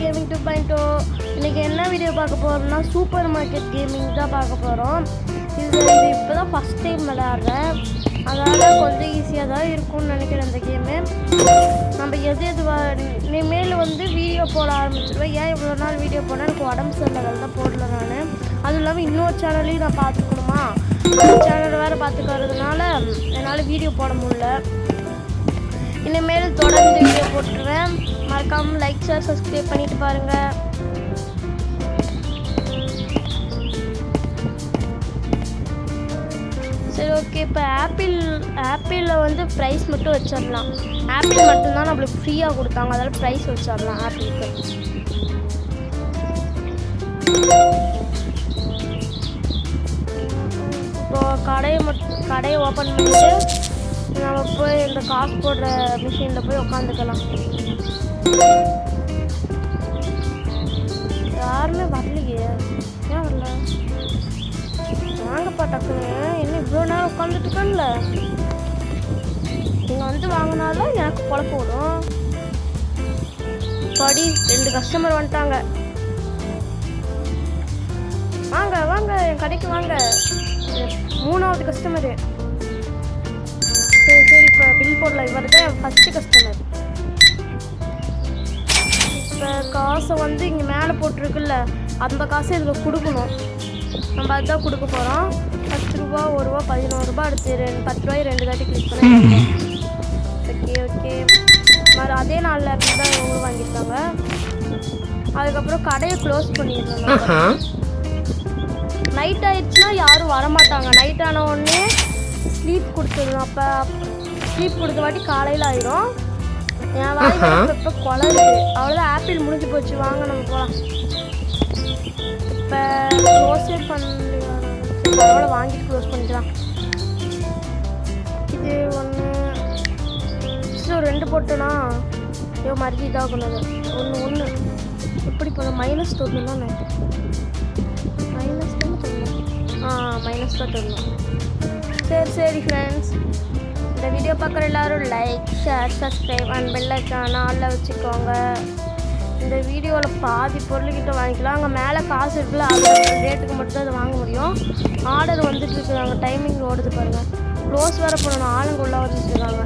Gaming 2.0. இன்றைக்கி என்ன video பார்க்க போகிறோம்னா சூப்பர் மார்க்கெட் கேமிங் தான் பார்க்க போகிறோம். இது இப்போ தான் ஃபஸ்ட் டைம் விளையாடுறேன், அதனால் கொஞ்சம் ஈஸியாக தான் இருக்கும்னு நினைக்கிறேன் இந்த கேமு. நம்ம எது இனிமேல் வீடியோ போட ஆரம்பிச்சிடுவேன். ஏன் இவ்வளோ நாள் வீடியோ போனால் எனக்கு உடம்பு சரியில்லை தான் போடல நான். அதுவும் இல்லாமல் இன்னொரு சேனல்லையும் நான் பார்த்துக்கணுமா, சேனல் வேறு பார்த்துக்கிறதுனால என்னால் வீடியோ போட முடியல. இனிமேல் தொடர்ந்து வீடியோ போட்டுருவேன். மறக்காமல் லைக் ஷேர் சப்ஸ்கிரைப் பண்ணிட்டு பாருங்கள். சரி ஓகே, இப்போ ஆப்பிளில் ப்ரைஸ் மட்டும் வச்சிடலாம். ஆப்பிள் மட்டும்தான் நம்மளுக்கு ஃப்ரீயாக கொடுத்தாங்க, அதில் ப்ரைஸ் வச்சிடலாம் ஆப்பிளுக்கு. இப்போது கடையை ஓப்பன் பண்ணிட்டு நம்ம போய் இந்த காசு போடுற மிஷினில் போய் உட்காந்துக்கலாம். யாருமே வரலையே, ஏன் வரல? வாங்கப்பா டக்குன்னு, இன்னும் இவ்வளோ நேரம் உட்காந்துட்டு இருக்கான்ல. நீங்கள் வாங்கினாலும் எனக்கு குழப்ப விடும். படி 2 கஸ்டமர் வந்துட்டாங்க. வாங்க வாங்க என் கடைக்கு வாங்க. 3வது கஸ்டமரு. சரி சரி, இப்போ பில் போடலாம். இவர் தான் என் ஃபஸ்ட்டு கஸ்டமர். இப்போ காசை இங்கே மேலே போட்டிருக்குல்ல, அந்த காசை இதில் கொடுக்கணும். நம்ம அதுதான் கொடுக்க போகிறோம். 10 ரூபா, 1 ரூபா, 11 ரூபா. அடுத்து 10 ரூபாய் 2 தாட்டி கிளிக் பண்ணி ஓகே ஓகே. அதே நாளில் அப்படி தான் இவங்களும் வாங்கியிருக்காங்க. அதுக்கப்புறம் கடையை க்ளோஸ் பண்ணிடணும். நைட் ஆயிடுச்சுன்னா யாரும் வரமாட்டாங்க. நைட் ஆன உடனே ஸ்லீப் கொடுத்துடணும். அப்போ ஸ்லீப் கொடுத்த வாட்டி காலையில் ஆயிரும். என் வாய் இப்போ குழந்தை அவ்வளோதான். ஆப்பிள் முடிஞ்சு போச்சு. வாங்க நம்ம போகலாம். இப்போ க்ளோஸே பண்ணலையா? பரவாயில்ல, வாங்கிட்டு க்ளோஸ் பண்ணிக்கலாம். இது 1 2 போட்டோன்னா மறுபடியும் இதாகணும். 1 எப்படி போன மைனஸ் தரணும் தானே? மைனஸ் தான் தரணும். மைனஸ் தான் தரணும். சரி சரி ஃப்ரெண்ட்ஸ், இந்த வீடியோ பார்க்குற எல்லோரும் like share subscribe and bell ஐக்கானை ஆளில் வச்சுக்கோங்க. இந்த வீடியோவில் பாதி பொருள்கிட்ட வாங்கிக்கலாம். அங்கே மேலே காசு இருக்குல்ல, அந்த ரேட்டுக்கு மட்டும் அதை வாங்க முடியும். ஆர்டர் வந்துட்டுருக்கு. அங்கே டைமிங் ஓடுது பாருங்கள். க்ளோஸ் வேறு பண்ணணும். ஆளுங்க உள்ளே வந்துட்டுருக்காங்க.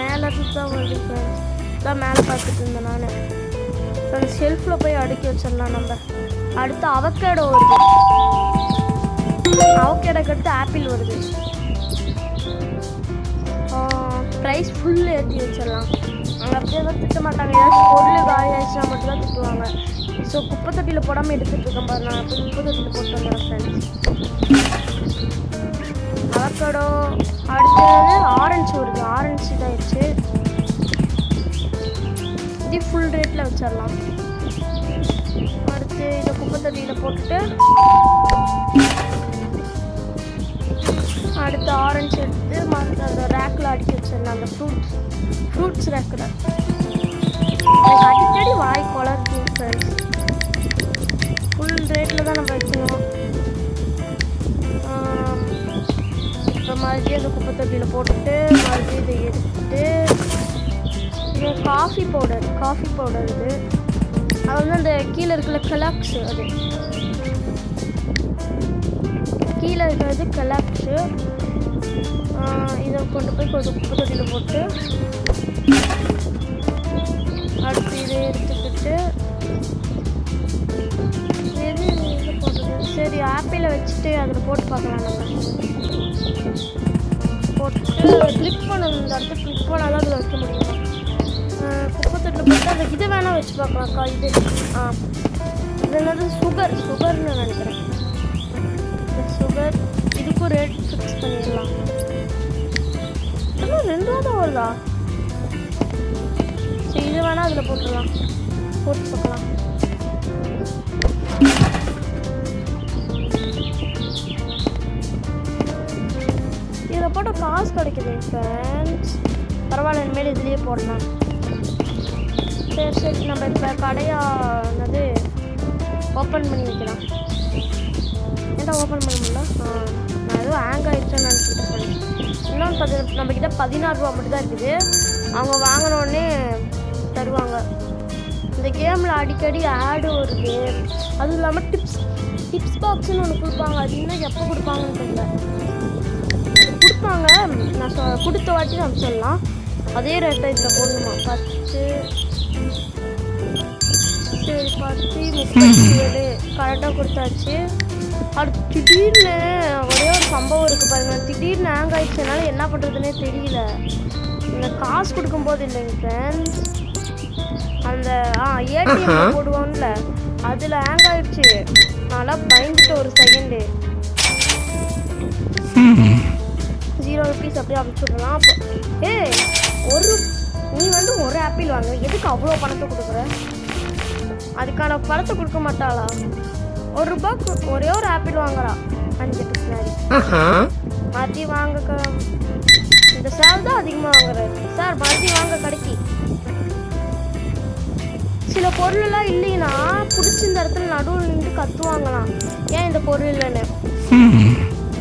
மேலே தான் வருது ஃப்ரெண்ட்ஸ். தான் மேலே பார்த்துட்டு இருந்தேன் நான். அந்த ஷெல்ஃபில் போய் அடுக்கி வச்சிடலாம் நம்ம. அடுத்து அவகேடோ வருது. அவகேடோக்கு அடுத்து ஆப்பிள் வருது. ப்ரைஸ் ஃபுல் ஏற்றி வச்சிடலாம். அங்கே அப்படியே தான் திட்ட மாட்டாங்க. ஏதாச்சும் பொருள் காலி ஆயிடுச்சுன்னா மட்டும்தான் திட்டுவாங்க. ஸோ குப்பை தொட்டியில் போடாமல் எடுத்துகிட்டு இருக்கேன் பாரு. நான் அப்போ குப்பை தொட்டியில் போட்டு வந்துடுறேன் ஃப்ரெண்ட்ஸ். அவகேடோ அடுத்தது ஆரஞ்சு வருது. ஆரஞ்சு இதாகிடுச்சு. இது ஃபுல் ரேட்டில் வச்சிடலாம். அடுத்து இதை குப்பை தொட்டியில் போட்டுட்டு அடுத்து ஆரஞ்சு எடுத்து அந்த ரேக்கில் அடுக்கி வச்சிடலாம். அந்த ஃப்ரூட்ஸ் ரேக்கில். எனக்கு அடிக்கடி வாய் குளருது ஃப்ரெண்ட்ஸ். ஃபுல் ரேட்டில் தான் நம்ம வைக்கணும். இப்போ மறுபடியும் அந்த குப்பை தொட்டியில் போட்டுட்டு மறுபடியும் இதை எடுத்துட்டு இது காஃபி பவுடர் இது. அது அந்த கீழே இருக்கிற கெலாக்ஸு, அது கீழே இருக்கிறது கெலாக்ஸு. இதை கொண்டு போய் கொஞ்சம் குப்பை தொட்டியில் போட்டு அடுத்து இதை எடுத்துக்கிட்டு எது போடுறது? சரி, ஆப்பிளை வச்சுட்டு அதில் போட்டு பார்க்கலாம். நம்ம போட்டுட்டு கிளிக் பண்ணணும். இந்த இடத்துல கிளிக் பண்ணால் தான் அதில் வைக்க முடியும். குப்பை தொட்டியில் போட்டு அந்த இதை வேணால் வச்சு பார்க்கலாம்க்கா. இது இது என்னது? சுகர்னு நினைக்கிறேன். சுகர் இதுக்கும் ரேட் ஃபிக்ஸ் பண்ணிடலாம். இன்னும் 2 ரூபா தான் வருதா? சரி, இது வேணால் அதில் போட்டுடலாம். போட்டு பார்க்கலாம். இதில் போட்ட காசு கிடைக்குது ஃப்ரெண்ட்ஸ். பரவாயில்ல, இனிமேல் இதுலேயே போடலாம். சரி சரி, நம்ம இப்போ கடையானது ஓப்பன் பண்ணி வைக்கலாம். ஏன்டா ஓப்பன் பண்ண முடியல? நான் ஏதோ ஹேங் ஆகிடுச்சோன்னு நினச்சிட்டு. இன்னொன்று நம்மக்கிட்ட 16 ரூபா மட்டும் தான் இருக்குது. அவங்க வாங்கினோடனே தருவாங்க. இந்த கேமில் அடிக்கடி ஆடு வருது. அதுவும் இல்லாமல் டிப்ஸ் பாக்ஸ்ன்னு ஒன்று கொடுப்பாங்க. அது இன்னும் எப்போ கொடுப்பாங்கன்னு தெரியல. கொடுப்பாங்க. நான் கொடுத்த வாட்டி நம்ம சொல்லலாம். அதே ரேட்டை இதில் போடணுமா? 10 சரி 10 37 கரெக்டாக கொடுத்தாச்சு. அது திடீர்னு ஒரே ஒரு சம்பவம் இருக்குது பாருங்க. திடீர்னு ஹேங் ஆயிடுச்சதுனால என்ன பண்ணுறதுனே தெரியல. இந்த காசு கொடுக்கும்போது இல்லைங்க ஃப்ரெண்ட்ஸ், அந்த ஏடிஎம் போடுவோம்ல அதில் ஹேங் ஆயிடுச்சு. நல்லா பயந்துட்டு ஒரு செகண்டு 0 rupees அப்படியே அனுப்பிச்சுடலாம். அப்போ நீ வந்து ஒரு ஆப்பிள் வாங்க, எதுக்கு அவ்வளோ பணத்தை கொடுக்குற? அதுக்கான பணத்தை கொடுக்க மாட்டாளா? ₹1 ஒரே ஒரு ஆப்பிள் வாங்குறா 5 பிஸ்னாரி. மறுபடி வாங்க, இந்த சார் தான் அதிகமாக வாங்குறாரு. சார் மறுபடி வாங்க கடைக்கு. சில பொருளெல்லாம் இல்லைன்னா பிடிச்சி இந்த இடத்துல நடுவில் நின்று கத்துவாங்களாம், ஏன் இந்த பொருள் இல்லைன்னு.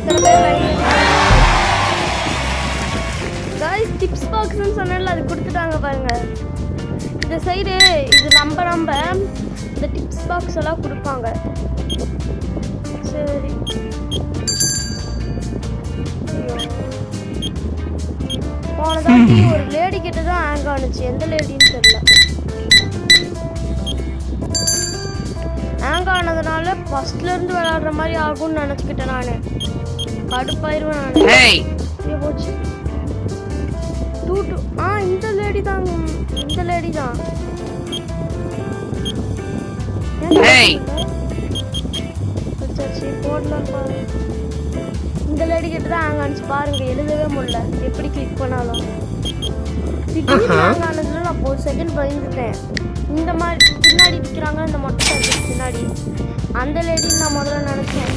சில பேர் டிப்ஸ் பாக்ஸ்ன்னு சொன்னால அது கொடுத்துட்டாங்க பாருங்க. இந்த சைடு இது நம்ம இந்த டிப்ஸ் பாக்ஸ் எல்லாம் கொடுப்பாங்க. சரி போனதாட்டி ஒரு லேடி கிட்ட தான் ஹேங் ஆனுச்சு. எந்த லேடின்னு தெரியல. ஹேங் ஆனதுனால ஃபர்ஸ்ட்லேருந்து விளையாடுற மாதிரி ஆகும்னு நினச்சிக்கிட்டேன். நான் கடுப்பாயிருவேன். நான் போச்சு இந்த லேடி தான். இந்த லேடி தான் போடலாம் பாரு. இந்த லேடி கிட்ட தான் ஹேங் ஆனிச்சு பாருங்க. எழுதவே முடியல எப்படி கிளிக் பண்ணாலும். திடீர்னு ஹேங் ஆனதுல நான் ஒரு செகண்ட் பயந்துட்டேன். இந்த மாதிரி பின்னாடி நிற்கிறாங்க, இந்த மொட்டை பின்னாடி அந்த லேடின்னு நான் முதல்ல நினச்சேன்.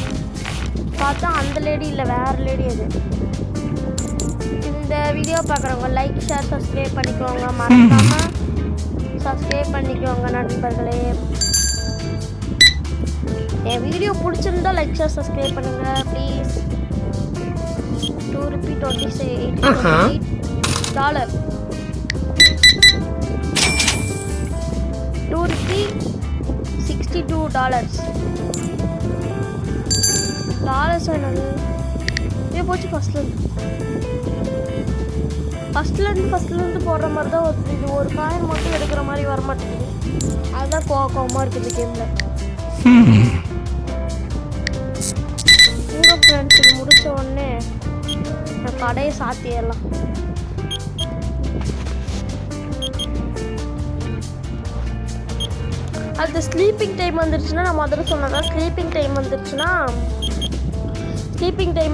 பார்த்தா அந்த லேடி இல்லை, வேறு லேடி. அது இந்த வீடியோ பார்க்குறவங்க லைக் ஷேர் சப்ஸ்கிரைப் பண்ணிக்கோங்க. மறக்காமல் சப்ஸ்கிரைப் பண்ணிக்கோங்க நண்பர்களே. என் வீடியோ பிடிச்சிருந்தா லைக் ஷேர் சப்ஸ்கிரைப் பண்ணுங்க ப்ளீஸ். $2.28 $2.62 என்னது? போச்சு ஃபஸ்ட்லேருந்து போடுற மாதிரி தான் ஒரு இது. ஒரு காயின் மட்டும் எடுக்கிற மாதிரி வர மாட்டேங்குது. அதுதான் கோவமாக இருக்குது கேமில். உங்கள் ஃப்ரெண்ட்ஸ் இது முடித்த உடனே நான் கடையை சாத்திடலாம். அது ஸ்லீப்பிங் டைம் வந்துருச்சுன்னா, நான் முதல்ல சொன்னதான் ஸ்லீப்பிங் டைம்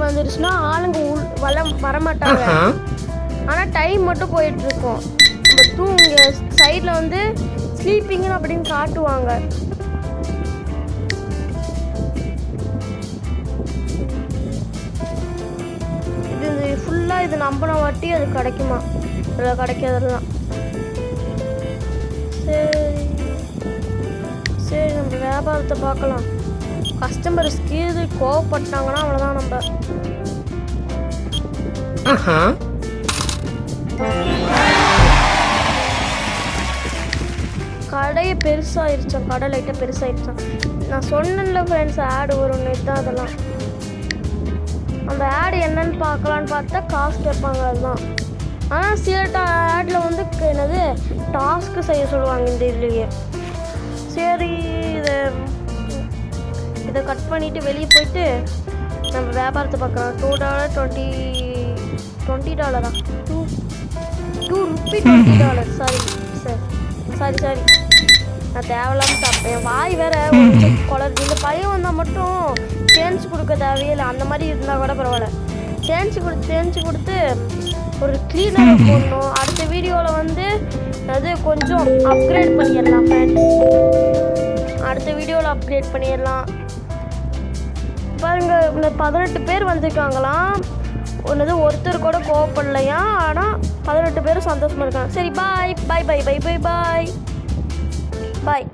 வந்துருச்சுன்னா ஆளுங்க வரமாட்டாங்க. ஆனால் டைம் மட்டும் போயிட்டுருக்கோம். நம்ம தூங்க சைடில் வந்து ஸ்லீப்பிங்னு அப்படின்னு காட்டுவாங்க. இது ஃபுல்லாக இது நம்பின வாட்டி அது கிடைக்குமா? அதில் கிடைக்காதெல்லாம். சரி நம்ம வியாபாரத்தை பார்க்கலாம். கஸ்டமர் ஸ்கீது கோவப்பட்டாங்கன்னா அவ்வளோதான். நம்ம கடையை பெருசாகிருச்சான். கடை லைட்டாக பெருசாகிருச்சான். நான் சொன்னேன்ல ஃப்ரெண்ட்ஸ், ஆடு வரும்னு தான். அதெல்லாம் அந்த ஆடு என்னன்னு பார்க்கலான்னு பார்த்தா காசு கேட்பாங்க. அதுதான். ஆனால் சில ஆடில் வந்து என்னது டாஸ்க்கு செய்ய சொல்லுவாங்க இந்த இதுலேயே. சரி இதை கட் பண்ணிவிட்டு வெளியே போயிட்டு நம்ம வியாபாரத்தை பார்க்கலாம். $2.20 $2.20 சாரி நான் தேவையில்லாமல் சாப்பிட்டேன். வாய் வேற குளருது. இந்த பையன் வந்தால் மட்டும் சேஞ்ச் கொடுக்க தேவையில்லை. அந்த மாதிரி இருந்தால் கூட பரவாயில்ல. சேஞ்ச் கொடுத்து ஒரு கிளீனர் போடணும். அடுத்த வீடியோவில் வந்து அது கொஞ்சம் அப்கிரேட் பண்ணிடலாம் ஃப்ரெண்ட்ஸ். அடுத்த வீடியோவில் அப்கிரேட் பண்ணிடலாம். பாருங்க 18 பேர் வந்திருக்காங்களாம். ஒருத்தர் கூட கோவப்படலையா. ஆனால் 18 பேரும் சந்தோஷமாக இருக்காங்க. சரி பாய்.